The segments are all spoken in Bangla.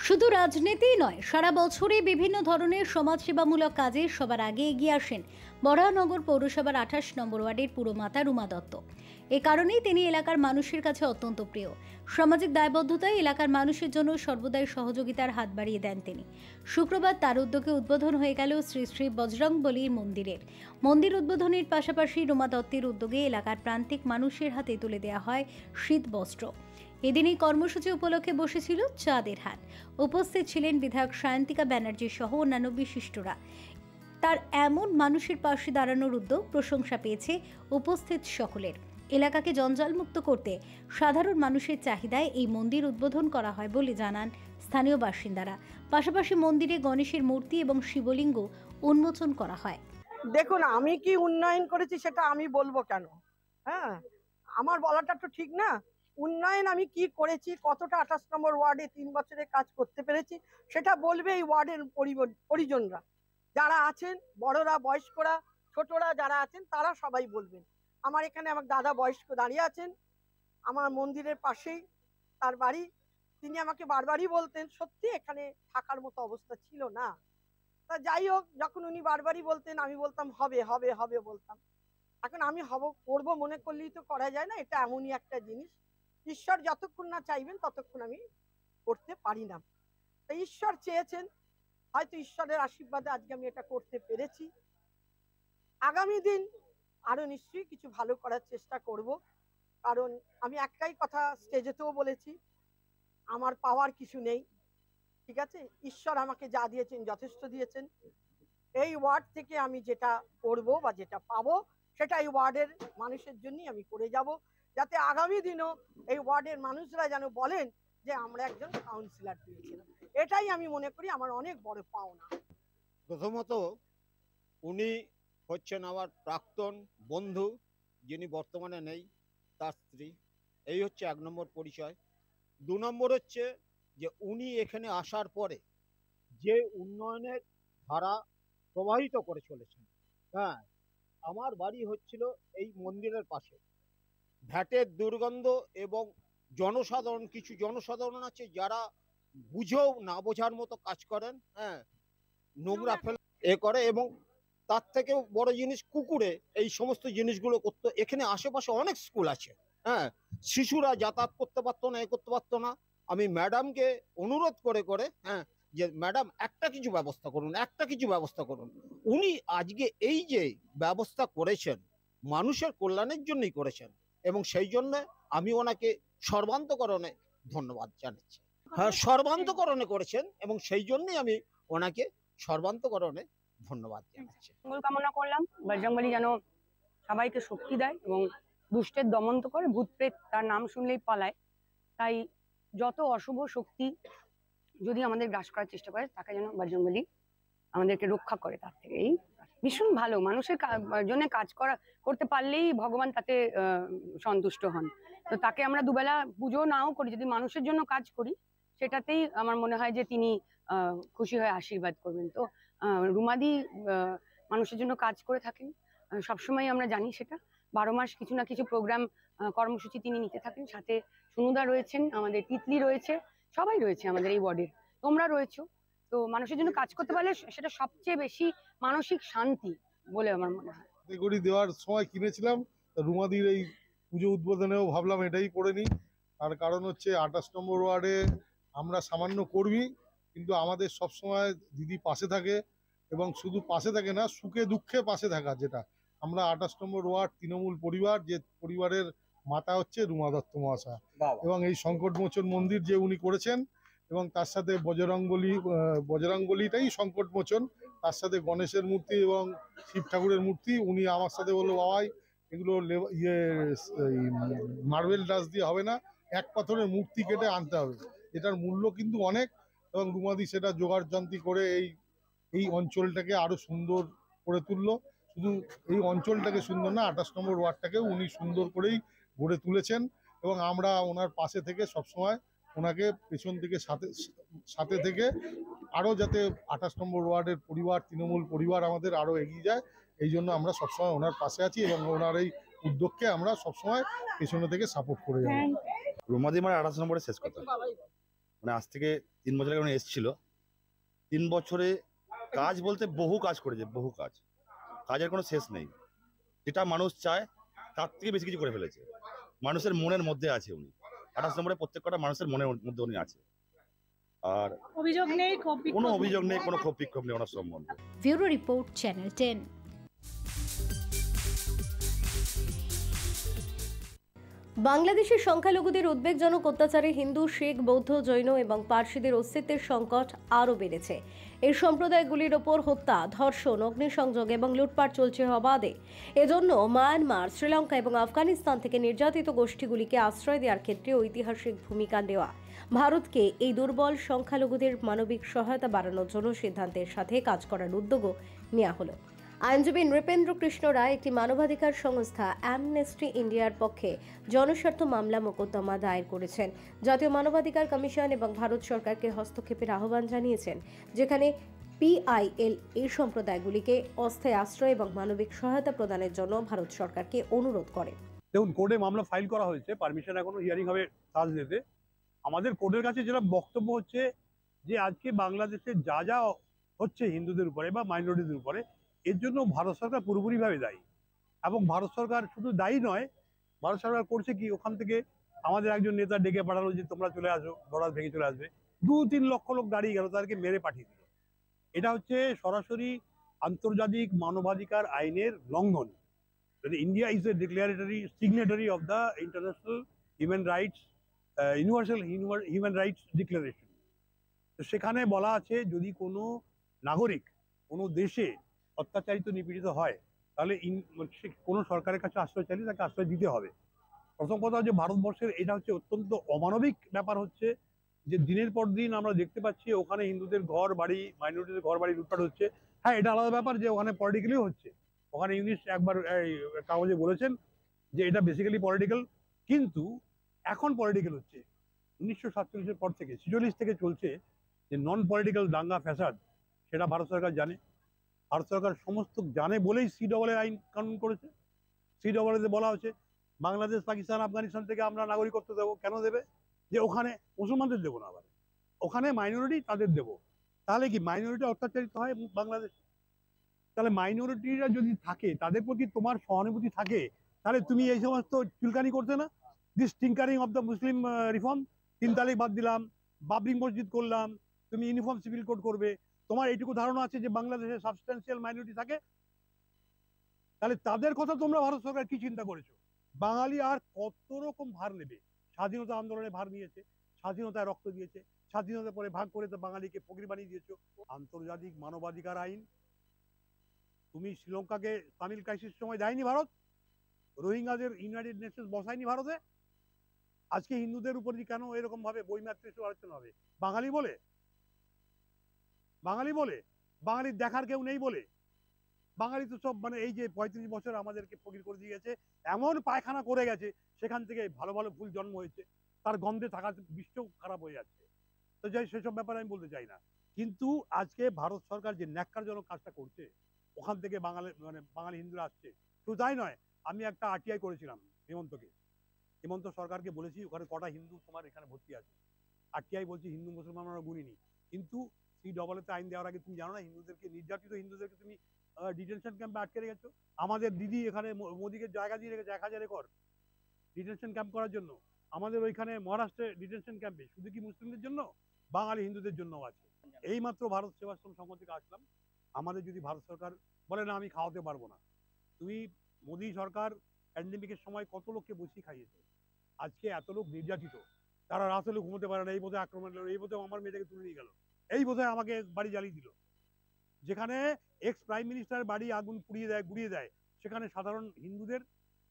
শুধু রাজনীতিই নয়, সারা বছরই বিভিন্ন ধরনের সমাজসেবামূলক কাজে সবার আগে এগিয়ে আসেন বরাহনগর পৌরসভার ২৮ নম্বর ওয়ার্ডের পুরমাতা রুমা দত্ত। এ কারণেই তিনি এলাকার মানুষের কাছে অত্যন্ত প্রিয়। সামাজিক দায়বদ্ধতায় এলাকার মানুষের জন্য সর্বদাই সহযোগিতার হাত বাড়িয়ে দেন তিনি। শুক্রবার তার উদ্যোগে উদ্বোধন হয়ে গেল শ্রী শ্রী বজরংবলী মন্দিরের। মন্দির উদ্বোধনের পাশাপাশি রুমা দত্তের উদ্যোগে এলাকার প্রান্তিক মানুষের হাতে তুলে দেওয়া হয় শীত বস্ত্র। এদিন এই কর্মসূচি উপলক্ষে বসেছিল চাঁদের হাট। উপস্থিত ছিলেন বিধায়ক সায়ন্তিকা ব্যানার্জি সহ অন্যান্য বিশিষ্টরা। তার এমন মানুষের পাশে দাঁড়ানোর উদ্যোগ প্রশংসা পেয়েছে উপস্থিত সকলের। এলাকাকে জঞ্জালমুক্ত করতে সাধারণ মানুষের চাহিদায় এই মন্দির উদ্বোধন করা হয় বলে জানান স্থানীয় বাসিন্দারা। পাশাপাশি মন্দিরে গণেশের মূর্তি এবং শিবলিঙ্গ উন্মোচন করা হয়। দেখুন, আমি কি উন্নয়ন করেছি সেটা আমি বলবো কেন? হ্যাঁ, আমার বলাটা তো ঠিক না। উন্নয়ন আমি কি করেছি, কতটা ২৮ নম্বর ওয়ার্ডে ৩ বছরে কাজ করতে পেরেছি সেটা বলবে এই ওয়ার্ডের পরিজনরা যারা আছেন, বড়রা, বয়স্করা, ছোটরা যারা আছেন তারা সবাই বলবেন। আমার এখানে আমার দাদা বয়স্ক দাঁড়িয়ে আছেন, আমার মন্দিরের পাশেই তার বাড়ি। তিনি আমাকে বারবারই বলতেন সত্যি এখানে থাকার মতো অবস্থা ছিল না। তা যাই হোক, যখন উনি বারবারই বলতেন আমি বলতাম হবে হবে হবে বলতাম। এখন আমি করবো মনে করলেই তো করা যায় না, এটা এমনই একটা জিনিস। ঈশ্বর যতক্ষণ না চাইবেন ততক্ষণ আমি করতে পারি না। তা ঈশ্বর চেয়েছেন, হয়তো ঈশ্বরের আশীর্বাদে আজকে আমি এটা করতে পেরেছি। আগামী দিন আরো নিশ্চয়ই কিছু ভালো করার চেষ্টা করব। কারণ আমি একটাই কথা স্টেজেতেও বলেছি, আমার পাওয়ার কিছু নেই, ঠিক আছে? ঈশ্বর আমাকে যা দিয়েছেন যথেষ্ট দিয়েছেন। এই ওয়ার্ড থেকে আমি যেটা করব বা যেটা পাবো সেটা এই ওয়ার্ডের মানুষের জন্যই আমি করে যাব, যাতে আগামী দিনও এই ওয়ার্ডের মানুষরা যেন বলেন যে আমরা একজন কাউন্সিলর পেয়েছিলাম। এটাই আমি মনে করি আমার অনেক বড় পাওনা। প্রথমত উনি হচ্ছেন আমার প্রাক্তন বন্ধু, যিনি বর্তমানে নেই, তার স্ত্রী। এই হচ্ছে ১ নম্বর পরিচয়। ২ নম্বর হচ্ছে যে উনি এখানে আসার পরে যে উন্নয়নের ধারা প্রবাহিত করে চলেছেন। হ্যাঁ, আমার বাড়ি হচ্ছিল এই মন্দিরের পাশে। ভ্যাটের দুর্গন্ধ এবং কিছু জনসাধারণ আছে যারা বুঝেও না বোঝার মতো কাজ করেন। হ্যাঁ, নোংরা ফেলে করে, এবং তার থেকে বড় জিনিস কুকুরে এই সমস্ত জিনিসগুলো করতো। এখানে আশেপাশে অনেক স্কুল আছে। হ্যাঁ, শিশুরা যাতায়াত করতে পারতো না, করতে পারতো না। আমি ম্যাডামকে অনুরোধ করে হ্যাঁ, যে ম্যাডাম একটা কিছু ব্যবস্থা করুন, একটা কিছু ব্যবস্থা করুন। উনি আজকে এই যে ব্যবস্থা করেছেন মানুষের কল্যাণের জন্যই করেছেন, এবং সেই জন্য আমি ওনাকে সর্বান্তকরণে ধন্যবাদ জানাচ্ছি। হ্যাঁ, সর্বান্তকরণে করেছেন এবং সেই জন্যই আমি ওনাকে সর্বান্তকরণে ধন্যবাদ জানাচ্ছি। মঙ্গল কামনা করলাম, বজরংবলী যেন সবাইকে শক্তি দেয় এবং দুষ্টের দমন করে। ভূত প্রেত তার নাম শুনলেই পালায়, তাই যত অশুভ শক্তি যদি আমাদের গ্রাস করার চেষ্টা করে তাকে যেন বজরংবলী আমাদেরকে রক্ষা করে তার থেকে। এই ভীষণ ভালো মানুষের জন্য কাজ করতে পারলেই ভগবান তাতে সন্তুষ্ট হন। তো তাকে আমরা দুবেলা পুজো নাও করি, যদি মানুষের জন্য কাজ করি সেটাতেই আমার মনে হয় যে তিনি খুশি হয়ে আশীর্বাদ করবেন। তো রুমাদি মানুষের জন্য কাজ করে থাকেন সবসময়, আমরা জানি সেটা। ১২ মাস কিছু না কিছু প্রোগ্রাম কর্মসূচি তিনি নিতে থাকেন। সাথে সুনুদা রয়েছেন, আমাদের তিতলি রয়েছে, সবাই রয়েছে আমাদের এই ওয়ার্ডের, তোমরা রয়েছো। তো মানুষের জন্য কাজ করতে পারলে সেটা সবচেয়ে বেশি মানসিক শান্তি বলে আমার মনে হয়। ক্যাটাগরি দেওয়ার সময় কিনেছিলাম, রুমাদির এই পুজো উদ্বোধনেও ভাবলাম এটাই করে নিই। তার কারণ হচ্ছে ২৮ নম্বর ওয়ার্ডে আমরা সামান্য কর্মী, কিন্তু আমাদের সবসময় দিদি পাশে থাকে, এবং শুধু পাশে থাকে না, সুখে দুঃখে পাশে থাকা। যেটা আমরা ২৮ নম্বর ওয়ার্ড তৃণমূল পরিবার, যে পরিবারের মাতা হচ্ছে রুমা দত্ত মহাশয়, এবং এই সংকটমোচন মন্দির যে উনি করেছেন, এবং তার সাথে বজরংবলীটাই সংকটমোচন, তার সাথে গণেশের মূর্তি এবং শিব ঠাকুরের মূর্তি। উনি আমার সাথে বললো, বাবাই এগুলো মার্বেল ডাস দিয়ে হবে না, এক পাথরের মূর্তি কেটে আনতে হবে, এটার মূল্য কিন্তু অনেক। এবং রুমাদি সেটা জোগাড় যন্ত্রী করে এই অঞ্চলটাকে আরো সুন্দর করে তুললো। শুধু এই অঞ্চলটাকে সুন্দর না, ২৮ নম্বর ওয়ার্ডটাকেও উনি সুন্দর করেই গড়ে তুলেছেন, এবং আমরা ওনার পাশে থেকে সবসময় ওনাকে পেছন থেকে সাথে থেকে আরও যাতে ২৮ নম্বর ওয়ার্ডের পরিবার, তৃণমূল পরিবার আমাদের আরও এগিয়ে যায়, এই জন্য আমরা সবসময় ওনার পাশে আছি, এবং ওনার এই উদ্যোগকে আমরা সবসময় পেছনে থেকে সাপোর্ট করে যাবো। রুমাদি মানে ২৮ নম্বরের শেষ কথা। মানে আজ থেকে 3 বছর আগে উনি এসেছিল। 3 বছরে কাজ বলতে বহু কাজ করেছে, বহু কাজ, কাজের কোনো শেষ নেই। যেটা মানুষ চায় তার থেকে বেশি কিছু করে ফেলেছে। মানুষের মনের মধ্যে আছে উনি, 28 নম্বরে প্রত্যেকটা মানুষের মনের মধ্যে উনি আছে। আর অভিযোগ নেই, কোনো অভিযোগ নেই, কোনো ক্ষোভ বিক্ষোভ নেই ওনার সম্বন্ধে। Bureau report, channel 10। বাংলাদেশের সংখ্যালঘুদের উদ্বেগজনক অত্যাচারে হিন্দু, শিখ, বৌদ্ধ, জৈন এবং পার্সিদের অস্তিত্বের সংকট আরও বেড়েছে। এই সম্প্রদায়গুলির ওপর হত্যা, ধর্ষণ, অগ্নিসংযোগ এবং লুটপাট চলছে অবাধে। এজন্য মায়ানমার, শ্রীলঙ্কা এবং আফগানিস্তান থেকে নির্যাতিত গোষ্ঠীগুলিকে আশ্রয় দেওয়ার ক্ষেত্রে ঐতিহাসিক ভূমিকা নেওয়া ভারতকে এই দুর্বল সংখ্যালঘুদের মানবিক সহায়তা বাড়ানোর জন্য সিদ্ধান্তের সাথে কাজ করার উদ্যোগও নেওয়া হলো। আইনজীবী নৃপেন্দ্র কৃষ্ণ রায় একটি মানবাধিকার সংস্থা অ্যামনেস্টি ইন্ডিয়ার পক্ষে জনস্বার্থ মামলা মোকদ্দমা দায়ের করেছেন। জাতীয় মানবাধিকার কমিশন এবং ভারত সরকারকে হস্তক্ষেপের আহ্বান জানিয়েছেন, যেখানে পিআইএল এই সম্প্রদায়গুলিকে অস্থায়ী আশ্রয় এবং মানবিক সহায়তা প্রদানের জন্য ভারত সরকারকে অনুরোধ করে। দেখুন, কোর্টে মামলা ফাইল করা হয়েছে, পারমিশন এখনো হিয়ারিং হবে থার্সডেতে। আমাদের কোর্টের কাছে যেটা বক্তব্য হচ্ছে যে আজকে বাংলাদেশে যা যা হচ্ছে হিন্দুদের উপরে বা মাইনরিটিদের উপরে, এর জন্য ভারত সরকার পুরোপুরিভাবে দায়ী। এবং ভারত সরকার শুধু দায়ী নয়, ভারত সরকার করছে কি, ওখান থেকে আমাদের একজন নেতা ডেকে পাঠালো যে তোমরা চলে আসো, বর্ডার ভেঙে চলে আসবে। 2-3 লক্ষ লোক দাঁড়িয়ে গেল, তাদেরকে মেরে পাঠিয়ে দিল। এটা হচ্ছে সরাসরি আন্তর্জাতিক মানবাধিকার আইনের লঙ্ঘন। India is a declaratory signatory of the international human rights, universal human rights declaration. তো সেখানে বলা আছে যদি কোনো নাগরিক কোনো দেশে অত্যাচারিত, নিপীড়িত হয়, তাহলে কোনো সরকারের কাছে আশ্রয় চাইলে তাকে আশ্রয় দিতে হবে। প্রথম কথা হচ্ছে ভারতবর্ষের এটা হচ্ছে অত্যন্ত অমানবিক ব্যাপার হচ্ছে যে দিনের পর দিন আমরা দেখতে পাচ্ছি ওখানে হিন্দুদের ঘর বাড়ি, মাইনরিটিদের ঘর বাড়ি লুটপাট হচ্ছে। হ্যাঁ, এটা আলাদা ব্যাপার যে ওখানে পলিটিক্যালিও হচ্ছে। ওখানে ইংলিশ একবার কাগজে বলেছেন যে এটা বেসিক্যালি পলিটিক্যাল, কিন্তু এখন পলিটিক্যাল হচ্ছে। 1947-এর পর থেকে 46 থেকে চলছে যে নন পলিটিক্যাল দাঙ্গা ফ্যাসাদ, সেটা ভারত সরকার জানে। ভারত সরকার সমস্ত জানে বলেই CAA আইন কানুন করেছে। CAA বলা হচ্ছে বাংলাদেশ, পাকিস্তান, আফগানিস্তান থেকে আমরা নাগরিকত্ব দেবো। কেন দেবে? যে ওখানে মুসলমানদের দেবো না, আবার ওখানে মাইনরিটি তাদের দেবো। তাহলে কি মাইনরিটি অত্যাচারিত হয় বাংলাদেশে? তাহলে মাইনরিটিরা যদি থাকে, তাদের প্রতি তোমার সহানুভূতি থাকে, তাহলে তুমি এই সমস্ত চুলকানি করতে না। This tinkering of the Muslim reform, 3 তারিখ বাদ দিলাম, বাবরি মসজিদ করলাম, তুমি ইউনিফর্ম সিভিল কোড করবে। তোমার এইটুকু ধারণা আছে যে বাংলাদেশে সাবস্টেন্সিয়াল মাইনরিটি থাকে? তাহলে তাদের কথা তোমরা ভারত সরকার কি চিন্তা করেছো? বাঙালি আর কত রকম ভার নেবে? স্বাধীনতা আন্দোলনে ভার নিয়েছে, স্বাধীনতায় রক্ত দিয়েছে, স্বাধীনতা পরে ভাগ করে তো বাঙালিকে ফকির বানিয়ে দিয়েছো। আন্তর্জাতিক মানবাধিকার আইন তুমি শ্রীলঙ্কাকে তামিল ক্রাইসিস সময় দেয়নি ভারত? রোহিঙ্গাদের ইউনাইটেড নেশনস বসায়নি ভারতে? আজকে হিন্দুদের উপর কেন এরকম ভাবে বৈমাতৃক আলোচনা হবে? বাঙালি বলে, বাঙালি বলে, বাঙালির দেখার কেউ নেই বলে। বাঙালি তো সব মানে এই যে 35 বছর আমাদেরকে ফকির করে দিয়ে গেছে, এমন পায়খানা করে গেছে, সেখান থেকে ভালো ভালো ফুল জন্ম হয়েছে, তার গন্ধে থাকা বিশ্বও খারাপ হয়ে যাচ্ছে। তো যাই, সেসব ব্যাপারে আমি বলতে চাই না। কিন্তু আজকে ভারত সরকার যে ন্যাক্কারজনক কাজটা করছে, ওখান থেকে বাঙালি হিন্দুরা আসছে। শুধু তাই নয়, আমি একটা RTI করেছিলাম হেমন্ত সরকারকে বলেছি ওখানে কটা হিন্দু তোমার এখানে ভর্তি আছে। RTI বলছি হিন্দু মুসলমান আমরা গুনিনি। কিন্তু CAA আইন দেওয়ার আগে তুমি জানো না, নির্যাতিত হিন্দুদেরকে তুমি ডিটেনশন ক্যাম্পে আটকে রেখেছো। আমাদের দিদি এখানে মোদিকে জায়গা দিয়ে রেখেছে 1000 একর ডিটেনশন ক্যাম্প করার জন্য। আমাদের ওইখানে মহারাষ্ট্রে ডিটেনশন ক্যাম্পে শুধু কি মুসলিমদের জন্য, বাঙালি হিন্দুদের জন্য আছে। এইমাত্র ভারত সেবাশ্রম সংঘ থেকে আসলাম। আমাদের যদি ভারত সরকার বলে না আমি খাওয়াতে পারবো না, তুমি মোদী সরকার প্যান্ডেমিকের সময় কত লোককে বসিয়ে খাইয়েছে। আজকে এত লোক নির্যাতিত, তারা রাত হলে ঘুমোতে পারে না, এই বোধহয় আক্রমণ হলো, এই বোধহয় আমার মেয়েটাকে তুলে নিয়ে গেল, এই বোধহয় আমাকে বাড়ি জ্বালিয়ে দিল। যেখানে এক্স প্রাইম মিনিস্টার বাড়ি আগুন গুড়িয়ে দেয়, সেখানে সাধারণ হিন্দুদের,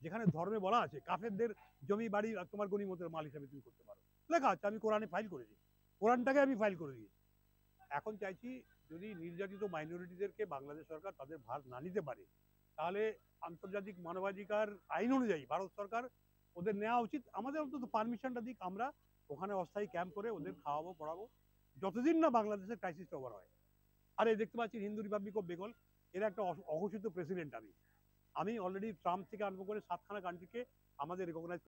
যেখানে ধর্মে বলা আছে কাফেরদের জমি বাড়ি তোমার গনিমতের মাল হিসাবে তুমি করতে পারো, লেখা আছে। আমি কোরআনে ফাইল করেছি, কোরআনটাকে আমি ফাইল করে দিয়েছি। এখন চাইছি যদি নির্যাতিত মাইনরিটিদেরকে বাংলাদেশ সরকার তাদের ভার না নিতে পারে, তাহলে আন্তর্জাতিক মানবাধিকার আইন অনুযায়ী ভারত সরকার ওদের নেওয়া উচিত। আমাদের অন্তত পারমিশনটা দিক, আমরা ওখানে অস্থায়ী ক্যাম্প করে ওদের খাওয়াবো পড়াবো, যতদিন না বাংলাদেশের ক্রাইসিস ওভার হয়। আর এই দেখতে পাচ্ছি হিন্দু রিপাবলিক অফ বেঙ্গল, এরা একটা অঘোষিত প্রেসিডেন্ট। আমি অলরেডি ট্রাম্প থেকে আরম্ভ করে 7খানা কান্ট্রিকে আমাদের রেকগনাইজ